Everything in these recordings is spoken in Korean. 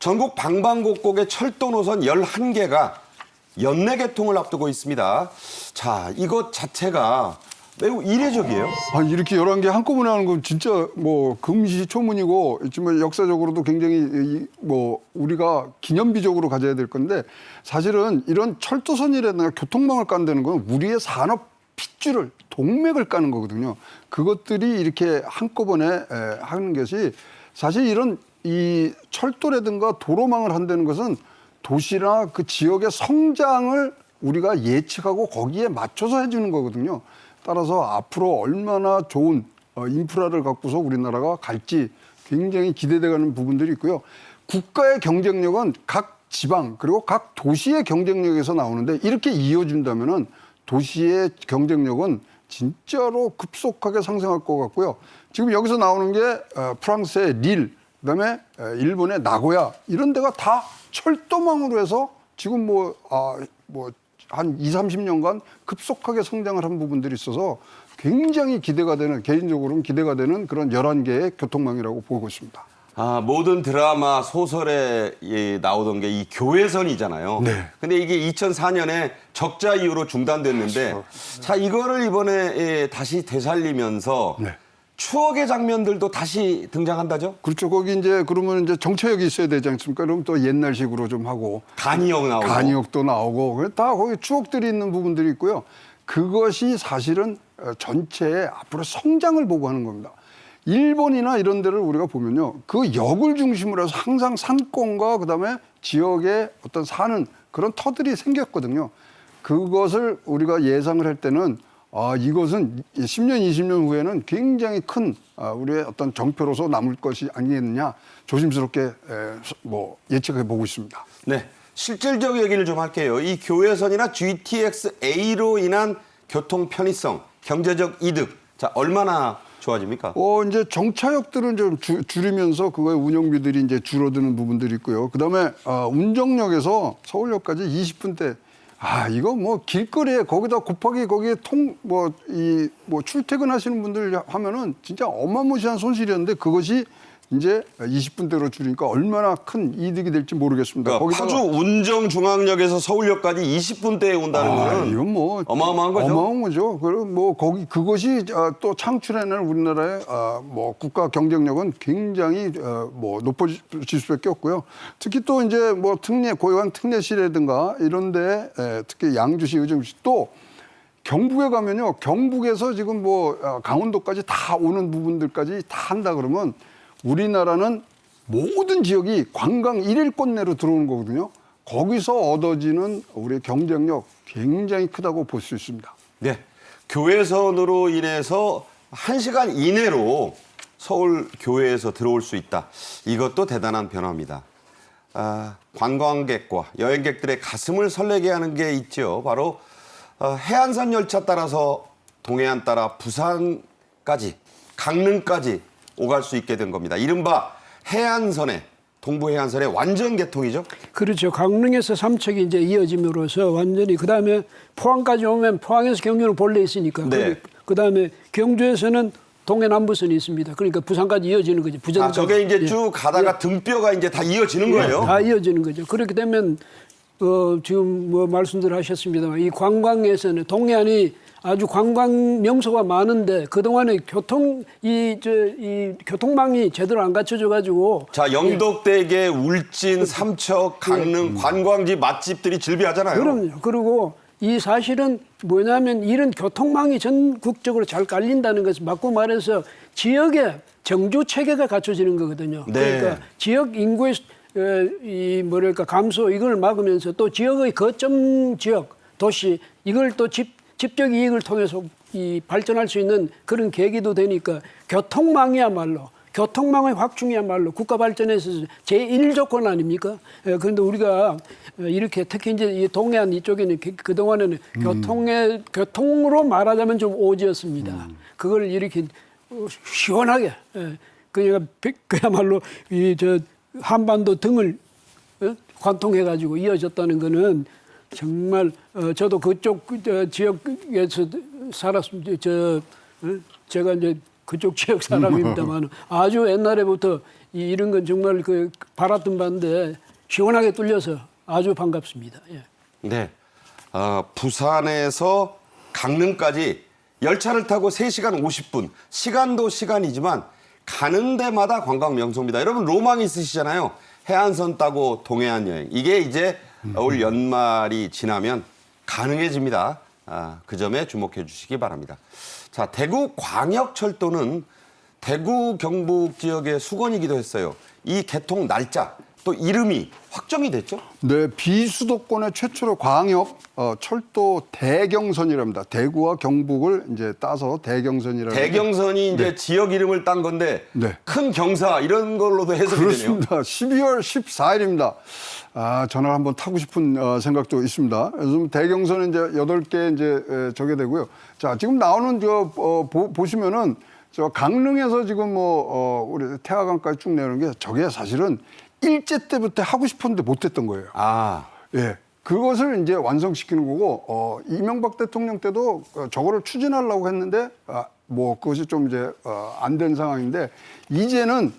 전국 방방곡곡의 철도 노선 11개가 연내 개통을 앞두고 있습니다. 자, 이것 자체가 매우 이례적이에요. 이렇게 11개 한꺼번에 하는 건 진짜 뭐 금시초문이고 정말 역사적으로도 굉장히 우리가 기념비적으로 가져야 될 건데, 사실은 이런 철도선이라든가 교통망을 깐다는 건 우리의 산업 핏줄을, 동맥을 까는 거거든요. 그것들이 이렇게 한꺼번에 하는 것이, 사실 이런 이 철도라든가 도로망을 한다는 것은 도시나 그 지역의 성장을 우리가 예측하고 거기에 맞춰서 해주는 거거든요. 따라서 앞으로 얼마나 좋은 인프라를 갖고서 우리나라가 갈지 굉장히 기대되는 부분들이 있고요. 국가의 경쟁력은 각 지방 그리고 각 도시의 경쟁력에서 나오는데, 이렇게 이어진다면은 도시의 경쟁력은 진짜로 급속하게 상승할 것 같고요. 지금 여기서 나오는 게 프랑스의 릴, 그다음에 일본의 나고야, 이런 데가 다 철도망으로 해서 지금 한 20, 30년간 급속하게 성장을 한 부분들이 있어서 굉장히 기대가 되는, 개인적으로는 기대가 되는 그런 11개의 교통망이라고 보고 있습니다. 모든 드라마, 소설에 나오던 게 이 교외선이잖아요. 네. 근데 이게 2004년에 적자 이후로 중단됐는데, 그렇죠. 자, 이거를 이번에 다시 되살리면서 네. 추억의 장면들도 다시 등장한다죠? 그렇죠. 거기 이제 그러면 이제 정차역이 있어야 되지 않습니까? 그럼 또 옛날식으로 좀 하고, 간이역 나오고. 간이역도 나오고, 다 거기 추억들이 있는 부분들이 있고요. 그것이 사실은 전체의 앞으로 성장을 보고 하는 겁니다. 일본이나 이런 데를 우리가 보면요, 그 역을 중심으로 해서 항상 상권과 그다음에 지역에 어떤 사는 그런 터들이 생겼거든요. 그것을 우리가 예상을 할 때는 이것은 10년, 20년 후에는 굉장히 큰 우리의 어떤 정표로서 남을 것이 아니겠느냐, 조심스럽게 예측해 보고 있습니다. 네, 실질적 얘기를 좀 할게요. 이 교외선이나 GTX-A로 인한 교통 편의성, 경제적 이득, 자, 얼마나 좋아집니까? 이제 정차역들은 좀 줄이면서 그거의 운영비들이 이제 줄어드는 부분들이 있고요. 그다음에 운정역에서 서울역까지 20분대. 이거 길거리에 거기다 곱하기 거기에 출퇴근하시는 분들 하면은 진짜 어마무시한 손실이었는데, 그것이 이제 20분대로 줄이니까 얼마나 큰 이득이 될지 모르겠습니다. 그러니까 파주 운정중앙역에서 서울역까지 20분대에 온다는 거는 이건 어마어마한 거죠. 어마어마한 거죠. 그리고 그것이 또 창출해낼 우리나라의 국가 경쟁력은 굉장히 높아질 수밖에 없고요. 특히 또 이제 고향 특례시라든가 이런데, 특히 양주시, 의정부시, 또 경북에 가면요, 경북에서 지금 강원도까지 다 오는 부분들까지 다 한다 그러면 우리나라는 모든 지역이 관광 1일권 내로 들어오는 거거든요. 거기서 얻어지는 우리의 경쟁력 굉장히 크다고 볼 수 있습니다. 네, 교외선으로 인해서 1시간 이내로 서울 교외에서 들어올 수 있다. 이것도 대단한 변화입니다. 관광객과 여행객들의 가슴을 설레게 하는 게 있죠. 바로 해안선 열차 따라서 동해안 따라 부산까지, 강릉까지 오갈 수 있게 된 겁니다. 이른바 해안선의, 동부 해안선의 완전 개통이죠. 그렇죠. 강릉에서 삼척이 이제 이어짐으로써 완전히, 그다음에 포항까지 오면 포항에서 경주는 본래 있으니까. 네. 그다음에 경주에서는 동해남부선이 있습니다. 그러니까 부산까지 이어지는 거죠. 부산까지. 저게 이제 쭉 가다가 등뼈가 이제 다 이어지는 거예요. 다 이어지는 거죠. 그렇게 되면 지금 말씀들 하셨습니다만, 이 관광에서는 동해안이 아주 관광 명소가 많은데 그동안에 교통망이 제대로 안 갖춰져 가지고, 자, 영덕대게, 울진, 삼척, 강릉 관광지 맛집들이 즐비하잖아요. 그럼요. 그리고 이 사실은 뭐냐면, 이런 교통망이 전국적으로 잘 깔린다는 것은 맞고 말해서 지역의 정주 체계가 갖춰지는 거거든요. 네. 그러니까 지역 인구의 감소, 이걸 막으면서 또 지역의 거점 지역, 도시, 이걸 또 집적 이익을 통해서 발전할 수 있는 그런 계기도 되니까, 교통망의 확충이야말로 국가 발전에 있어서 제1조건 아닙니까? 그런데 우리가 이렇게 특히 이제 이 동해안 이쪽에는 그동안에는 교통으로 말하자면 좀 오지였습니다. 그걸 이렇게 시원하게, 그야말로 한반도 등을 관통해가지고 이어졌다는 거는 정말 저도 그쪽 지역에서 살았습니다. 제가 이제 그쪽 지역 사람입니다만 아주 옛날에부터 이런 건 정말 그 바랐던 바인데 시원하게 뚫려서 아주 반갑습니다. 예. 네. 부산에서 강릉까지 열차를 타고 3시간 50분. 시간도 시간이지만 가는 데마다 관광 명소입니다. 여러분 로망 있으시잖아요. 해안선 따고 동해안 여행. 이게 이제 올 연말이 지나면 가능해집니다. 그 점에 주목해 주시기 바랍니다. 자, 대구 광역철도는 대구 경북 지역의 수건이기도 했어요. 이 개통 날짜 또 이름이 확정이 됐죠? 네, 비수도권의 최초로 광역 철도 대경선이랍니다. 대구와 경북을 이제 따서 대경선이라는. 대경선이 이제 지역 이름을 딴 건데 네. 큰 경사 이런 걸로도 해석이 되네요. 그렇습니다. 12월 14일입니다. 전화를 한번 타고 싶은 생각도 있습니다. 요즘 대경선은 이제 8개 이제 저게 되고요. 자, 지금 나오는 보시면은 저 강릉에서 지금 우리 태화강까지 쭉 내려오는 게 저게 사실은 일제 때부터 하고 싶었는데 못했던 거예요. 예. 그것을 이제 완성시키는 거고, 이명박 대통령 때도 저거를 추진하려고 했는데, 그것이 좀 이제, 안 된 상황인데, 이제는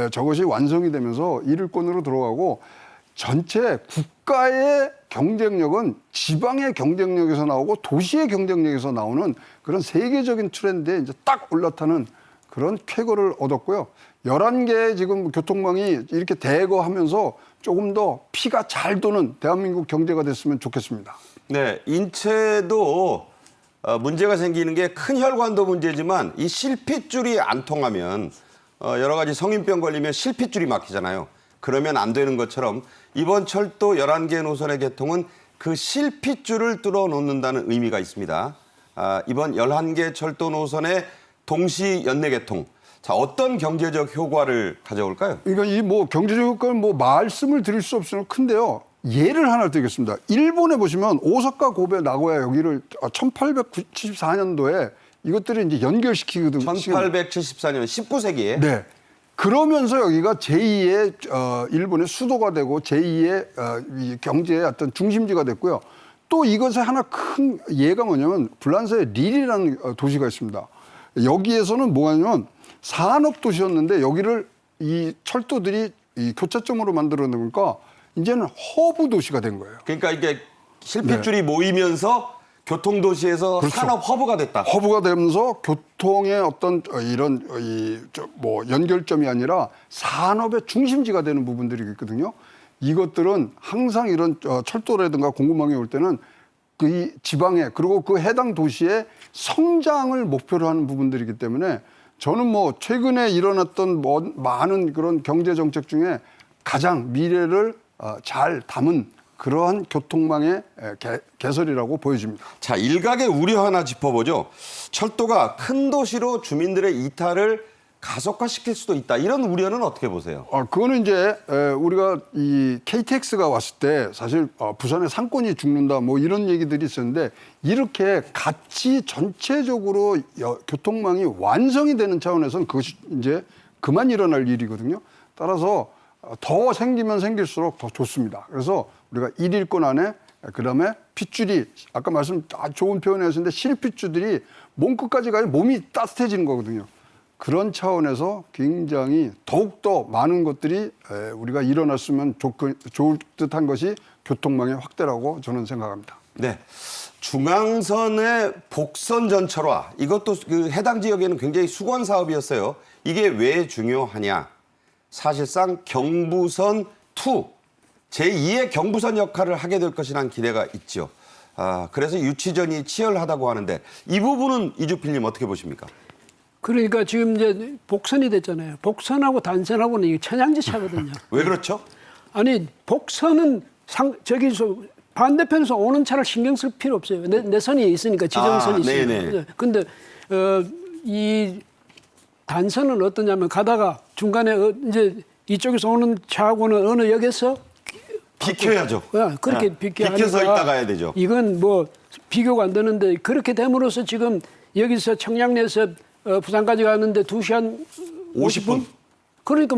저것이 완성이 되면서 일일권으로 들어가고, 전체 국가의 경쟁력은 지방의 경쟁력에서 나오고 도시의 경쟁력에서 나오는 그런 세계적인 트렌드에 이제 딱 올라타는 그런 쾌거를 얻었고요. 11개의 지금 교통망이 이렇게 대거하면서 조금 더 피가 잘 도는 대한민국 경제가 됐으면 좋겠습니다. 네, 인체도 문제가 생기는 게 큰 혈관도 문제지만 이 실핏줄이 안 통하면 여러 가지 성인병 걸리면 실핏줄이 막히잖아요. 그러면 안 되는 것처럼 이번 철도 11개 노선의 개통은 그 실핏줄을 뚫어놓는다는 의미가 있습니다. 이번 11개 철도 노선의 동시 연내 개통. 자, 어떤 경제적 효과를 가져올까요? 그러니까 이 경제적 효과는 말씀을 드릴 수 없으면 큰데요. 예를 하나 드리겠습니다. 일본에 보시면 오사카, 고베, 나고야 여기를 1874년도에 이것들을 이제 연결시키거든요. 1874년 19세기에. 네. 그러면서 여기가 제2의 일본의 수도가 되고 제2의 이 경제의 어떤 중심지가 됐고요. 또 이것의 하나 큰 예가 뭐냐면 불란서의 릴이라는 도시가 있습니다. 여기에서는 뭐냐면 산업 도시였는데 여기를 이 철도들이 이 교차점으로 만들어 놓으니까 이제는 허브 도시가 된 거예요. 그러니까 이게 실핏줄이 모이면서 교통도시에서 그렇죠. 산업 허브가 됐다. 허브가 되면서 교통의 어떤 이런 연결점이 아니라 산업의 중심지가 되는 부분들이 있거든요. 이것들은 항상 이런 철도라든가 공급망이 올 때는 그 지방에 그리고 그 해당 도시의 성장을 목표로 하는 부분들이기 때문에 저는 최근에 일어났던 많은 그런 경제 정책 중에 가장 미래를 잘 담은 그러한 교통망의 개설이라고 보여집니다. 자, 일각의 우려 하나 짚어보죠. 철도가 큰 도시로 주민들의 이탈을 가속화시킬 수도 있다. 이런 우려는 어떻게 보세요? 그거는 이제 우리가 이 KTX가 왔을 때 사실 부산의 상권이 죽는다 이런 얘기들이 있었는데 이렇게 같이 전체적으로 교통망이 완성이 되는 차원에서는 그것이 이제 그만 일어날 일이거든요. 따라서 더 생기면 생길수록 더 좋습니다. 그래서 우리가 일일권 안에 그다음에 핏줄이 아까 좋은 표현이었는데 실핏줄들이 몸끝까지 가야 몸이 따뜻해지는 거거든요. 그런 차원에서 굉장히 더욱더 많은 것들이 우리가 일어났으면 좋을 듯한 것이 교통망의 확대라고 저는 생각합니다. 네. 중앙선의 복선 전철화. 이것도 그 해당 지역에는 굉장히 수건 사업이었어요. 이게 왜 중요하냐? 사실상 경부선 2, 제2의 경부선 역할을 하게 될 것이라는 기대가 있죠. 그래서 유치전이 치열하다고 하는데 이 부분은 이주필님 어떻게 보십니까? 그러니까 지금 이제 복선이 됐잖아요. 복선하고 단선하고는 이게 천양지 차거든요. 왜 그렇죠? 아니 복선은 저기서 반대편에서 오는 차를 신경 쓸 필요 없어요. 내 선이 있으니까 지정선이 있으니까. 근데 이 단선은 어떠냐면 가다가 중간에 이제 이쪽에서 오는 차하고는 어느 역에서 비켜야죠. 그렇게 비켜서 있다 가야 되죠. 이건 비교가 안 되는데 그렇게 됨으로써 지금 여기서 청량리에서 부산까지 가는데 2시 한 50분? 그러니까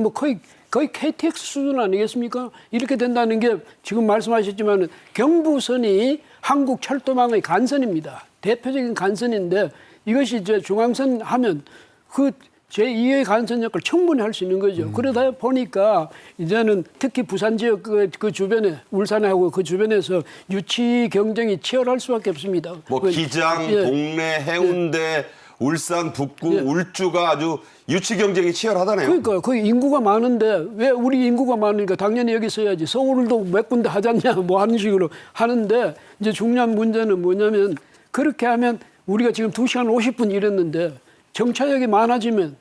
거의 KTX 수준 아니겠습니까? 이렇게 된다는 게 지금 말씀하셨지만 경부선이 한국 철도망의 간선입니다. 대표적인 간선인데 이것이 이제 중앙선 하면 그 제2의 간선 역할을 충분히 할 수 있는 거죠. 그러다 보니까 이제는 특히 부산 지역 그 주변에 울산하고 그 주변에서 유치 경쟁이 치열할 수밖에 없습니다. 뭐 기장, 예. 동래, 해운대, 울산, 북구, 예. 울주가 아주 유치 경쟁이 치열하다네요. 그러니까 거기 인구가 많은데 왜 우리 인구가 많으니까 당연히 여기 있어야지. 서울도 몇 군데 하잖냐 뭐 하는 식으로 하는데 이제 중요한 문제는 뭐냐면 그렇게 하면 우리가 지금 2시간 50분 일했는데 정차역이 많아지면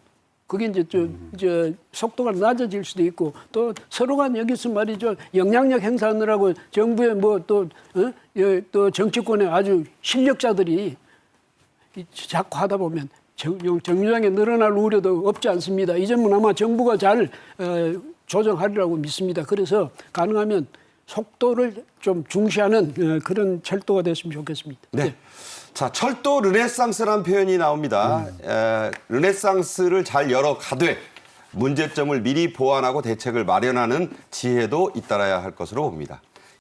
그게 이제 저 속도가 낮아질 수도 있고 또 서로가 여기서 말이죠 영향력 행사하느라고 정부의 뭐 또 정치권의 아주 실력자들이 자꾸 하다 보면 정류장에 늘어날 우려도 없지 않습니다. 이 점은 아마 정부가 잘 조정하리라고 믿습니다. 그래서 가능하면 속도를 좀 중시하는 그런 철도가 됐으면 좋겠습니다. 네. 자, 철도 르네상스라는 표현이 나옵니다. 르네상스를 잘 열어가되 문제점을 미리 보완하고 대책을 마련하는 지혜도 잇따라야 할 것으로 봅니다.